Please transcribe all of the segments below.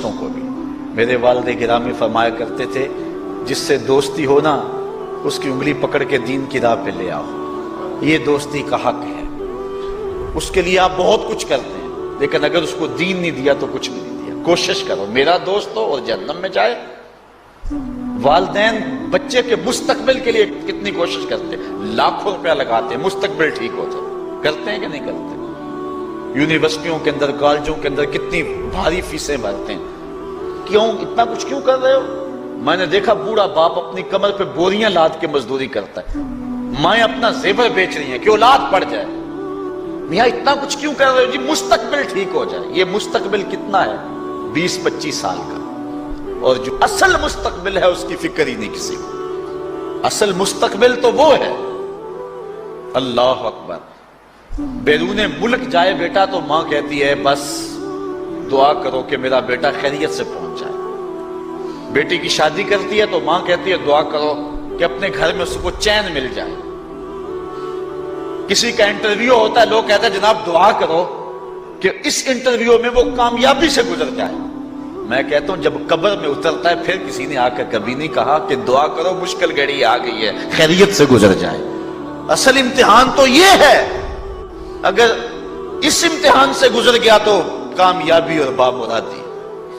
کو بھی میرے والد گرامی فرمایا کرتے تھے جس سے دوستی ہو نا اس کی انگلی پکڑ کے دین کی راہ پہ لے آؤ، یہ دوستی کا حق ہے۔ اس کے لیے آپ بہت کچھ کرتے ہیں لیکن اگر اس کو دین نہیں دیا تو کچھ بھی نہیں دیا۔ کوشش کرو میرا دوست ہو اور جہنم میں جائے۔ والدین بچے کے مستقبل کے لیے کتنی کوشش کرتے ہیں، لاکھوں روپیہ لگاتے ہیں مستقبل ٹھیک ہو جائے، کرتے ہیں کہ نہیں کرتے؟ یونیورسٹیوں کے اندر کالجوں کے اندر کتنی بھاری فیسیں بھرتے ہیں، کیوں اتنا کچھ کیوں کر رہے ہو؟ میں نے دیکھا بوڑھا باپ اپنی کمر پہ بوریاں لاد کے مزدوری کرتا ہے، مائیں اپنا زیور بیچ رہی ہیں کہ اولاد پڑ جائے۔ میاں اتنا کچھ کیوں کر رہے ہو؟ جی مستقبل ٹھیک ہو جائے۔ یہ مستقبل کتنا ہے؟ 20-25 سال کا، اور جو اصل مستقبل ہے اس کی فکر ہی نہیں کسی کو۔ اصل مستقبل تو وہ ہے، اللہ اکبر۔ بیرون ملک جائے بیٹا تو ماں کہتی ہے بس دعا کرو کہ میرا بیٹا خیریت سے پہنچ جائے۔ بیٹی کی شادی کرتی ہے تو ماں کہتی ہے دعا کرو کہ اپنے گھر میں اس کو چین مل جائے۔ کسی کا انٹرویو ہوتا ہے، لوگ کہتے ہیں جناب دعا کرو کہ اس انٹرویو میں وہ کامیابی سے گزر جائے۔ میں کہتا ہوں جب قبر میں اترتا ہے پھر کسی نے آ کر کبھی نہیں کہا کہ دعا کرو مشکل گھڑی آ گئی ہے خیریت سے گزر جائے۔ اصل امتحان تو یہ ہے، اگر اس امتحان سے گزر گیا تو کامیابی اور بامرادی۔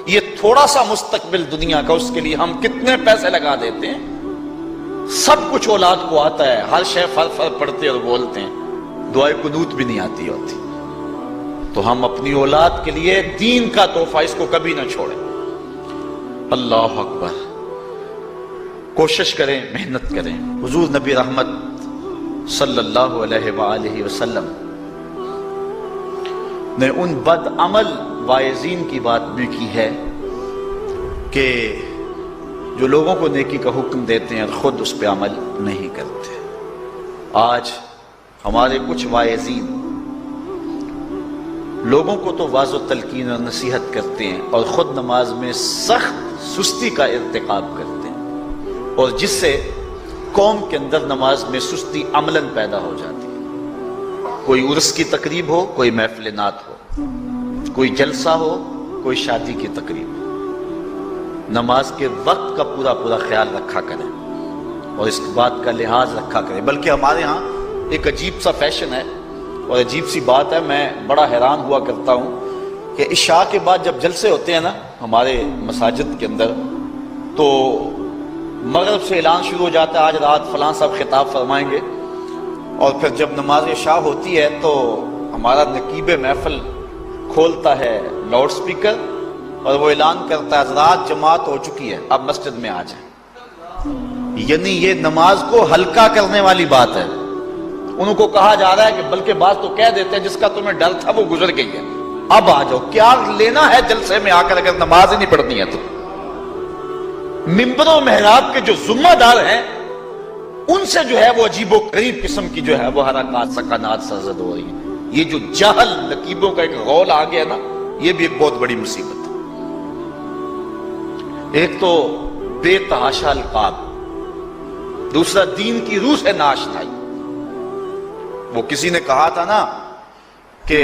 یہ تھوڑا سا مستقبل دنیا کا، اس کے لیے ہم کتنے پیسے لگا دیتے ہیں۔ سب کچھ اولاد کو آتا ہے، ہر شے فر فر پڑھتے اور بولتے ہیں، دعائے قنوت بھی نہیں آتی ہوتی۔ تو ہم اپنی اولاد کے لیے دین کا تحفہ اس کو کبھی نہ چھوڑیں۔ اللہ اکبر، کوشش کریں، محنت کریں۔ حضور نبی رحمت صلی اللہ علیہ وآلہ وسلم نے ان بد عمل واعظین کی بات بھی کی ہے کہ جو لوگوں کو نیکی کا حکم دیتے ہیں اور خود اس پہ عمل نہیں کرتے۔ آج ہمارے کچھ واعظین لوگوں کو تو واعظ و تلقین اور نصیحت کرتے ہیں اور خود نماز میں سخت سستی کا ارتکاب کرتے ہیں، اور جس سے قوم کے اندر نماز میں سستی عملاً پیدا ہو جاتی ہے۔ کوئی عرس کی تقریب ہو، کوئی محفل نعت ہو، کوئی جلسہ ہو، کوئی شادی کی تقریب ہو، نماز کے وقت کا پورا خیال رکھا کریں اور اس بات کا لحاظ رکھا کریں۔ بلکہ ہمارے ہاں ایک عجیب سا فیشن ہے اور عجیب سی بات ہے، میں بڑا حیران ہوا کرتا ہوں کہ عشاء کے بعد جب جلسے ہوتے ہیں نا ہمارے مساجد کے اندر، تو مغرب سے اعلان شروع ہو جاتا ہے آج رات فلاں صاحب خطاب فرمائیں گے، اور پھر جب نماز عشاء ہوتی ہے تو ہمارا نقیب محفل کھولتا ہے لاؤڈ سپیکر اور وہ اعلان کرتا ہے حضرات جماعت ہو چکی ہے، اب مسجد میں آ جائیں۔ یعنی یہ نماز کو ہلکا کرنے والی بات ہے۔ ان کو کہا جا رہا ہے کہ بلکہ بعض تو کہہ دیتے ہیں جس کا تمہیں ڈر تھا وہ گزر گئی ہے، اب آ جاؤ۔ کیا لینا ہے جلسے میں آ کر اگر نماز ہی نہیں پڑھنی ہے تو؟ ممبر و محراب کے جو ذمہ دار ہیں ان سے جو ہے وہ عجیب و غریب قسم کی جو ہے وہ حرکات سکنات سرزد ہو رہی ہیں۔ یہ جو جہل نقیبوں کا ایک غول آ گیا نا، یہ بھی ایک بہت بڑی مصیبت ہے۔ ایک تو بے تحاشا القاب، دوسرا دین کی روح سے ناشنائی۔ وہ کسی نے کہا تھا نا کہ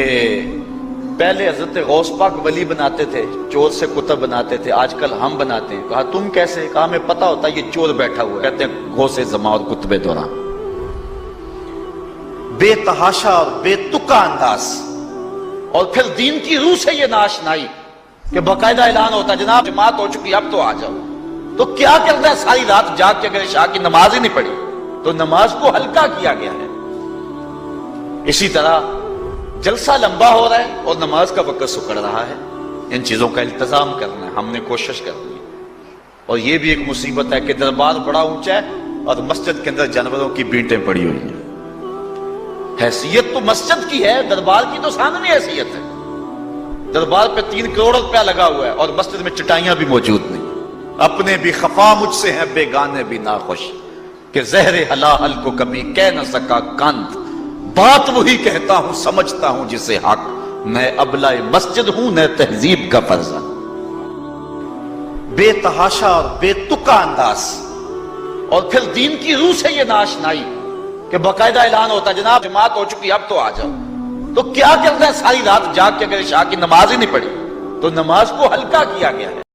پہلے حضرت غوث پاک ولی بناتے تھے، چور سے کتب بناتے تھے، آج کل ہم بناتے ہیں۔ کہا تم کیسے؟ کہا ہمیں پتا ہوتا ہے یہ چور بیٹھا ہوا ہے، کہتے ہیں غوث زمان اور کتب دوران۔ بے تحاشا اور بے تکا انداز، اور پھر دین کی روح سے یہ ناشنائی کہ باقاعدہ اعلان ہوتا ہے جناب جماعت ہو چکی اب تو آ جاؤ۔ تو کیا کرنا ہے؟ ساری رات جاگ کے اگر عشاء کی نماز ہی نہیں پڑھی تو نماز کو ہلکا کیا گیا ہے۔ اسی طرح جلسہ لمبا ہو رہا ہے اور نماز کا وقت سکڑ رہا ہے۔ ان چیزوں کا التزام کرنا ہے، ہم نے کوشش کرنی ہے۔ اور یہ بھی ایک مصیبت ہے کہ دربار بڑا اونچا ہے اور مسجد کے اندر جانوروں کی بینٹیں پڑی ہوئی ہیں۔ حیثیت تو مسجد کی ہے، دربار کی تو ثانوی حیثیت ہے۔ دربار پہ 3 کروڑ روپیہ لگا ہوا ہے اور مسجد میں چٹائیاں بھی موجود نہیں۔ اپنے بھی خفا مجھ سے ہیں بیگانے بھی ناخوش، کہ زہر حلال کو کبھی کہہ نہ سکا کند، بات وہی کہتا ہوں سمجھتا ہوں جسے حق، میں ابلہ مسجد ہوں نہ تہذیب کا فرزہ۔ بے تحاشا اور بے تکا انداز، اور پھر دین کی روح سے یہ ناشنائی کہ باقاعدہ اعلان ہوتا ہے جناب جماعت ہو چکی اب تو آ جاؤ۔ تو کیا کرنا ہے؟ ساری رات جاگ کے اگر عشاء کی نماز ہی نہیں پڑھی تو نماز کو ہلکا کیا گیا ہے۔